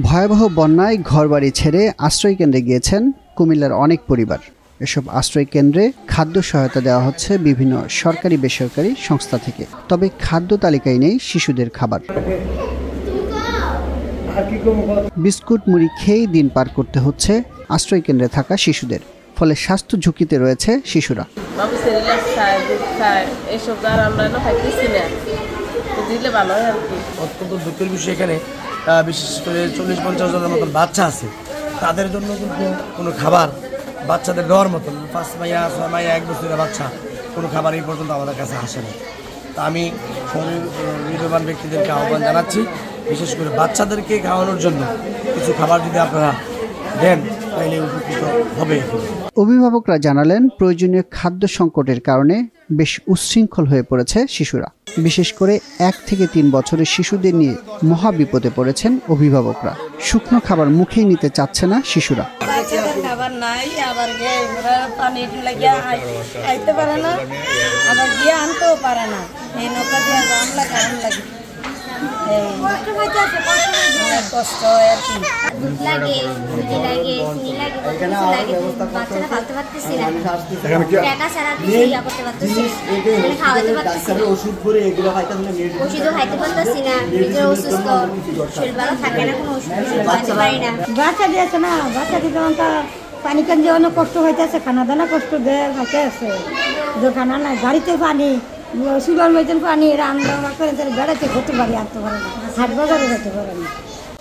ভয়াবহ বন্যায় ঘরবাড়ি ছেড়ে আশ্রয়কেন্দ্রে গিয়েছেন কুমিল্লার অনেক পরিবার। এসব আশ্রয়কেন্দ্রে খাদ্য সহায়তা দেওয়া হচ্ছে বিভিন্ন সরকারি বেসরকারি সংস্থা থেকে। তবে খাদ্য তালিকায় নেই শিশুদের খাবার। বিস্কুট মুড়ি খেয়েই দিন পার করতে হচ্ছে আশ্রয়কেন্দ্রে থাকা শিশুদের। ফলে স্বাস্থ্য ঝুঁকিতে রয়েছে শিশুরা। অত্যন্ত দুঃখের বিষয়, এখানে বিশেষ করে 40-50 জনের মতন বাচ্চা আছে, তাদের জন্য কিন্তু কোনো খাবার বাচ্চাদের দেওয়ার মতন 5 মাইয়া 6 মাইয়া 1 বছরের বাচ্চা কোনো খাবার এই পর্যন্ত আমাদের কাছে আসে না। তা আমি হৃদয়বান ব্যক্তিদেরকে আহ্বান জানাচ্ছি, বিশেষ করে বাচ্চাদেরকে খাওয়ানোর জন্য কিছু খাবার যদি আপনারা দেন তাহলে উপকৃত হবে। অভিভাবকরা জানালেন, প্রয়োজনীয় খাদ্য সংকটের কারণে বেশ উচ্ছৃঙ্খল হয়ে পড়েছে শিশুরা। বিশেষ করে 1 থেকে 3 বছরের শিশুদের নিয়ে মহা বিপদে পড়েছেন অভিভাবকরা। শুকনো খাবার মুখেই নিতে চাচ্ছে না শিশুরা। খাবার নাই, আবার পানি লাগিয়ে আইতে পারে না, আবার গিয়ে আনতেও পারে না। এই নৌকা দিয়ে আম লাগে কষ্ট হয় আর কি। বাচ্চা দিয়েছে না, বাচ্চা দিতে পানি কান যে অনেক কষ্ট হইতেছে, খানা দানা কষ্ট দেয় হইতে আছে, যে খানা নাই, গাড়িতে পানি, সুগার মেয়েছেন পানি, রান্না করে বেড়াতে করতে পারি, আনতে পারে না, হাট বাজারে যেতে পারে না।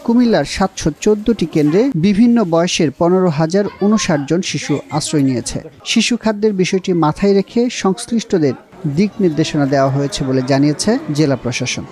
কুমিল্লার 714টি কেন্দ্রে বিভিন্ন বয়সের 15,059 জন শিশু আশ্রয় নিয়েছে। শিশু খাদ্যের বিষয়টি মাথায় রেখে সংশ্লিষ্টদের দিক নির্দেশনা দেওয়া হয়েছে বলে জানিয়েছে জেলা প্রশাসন।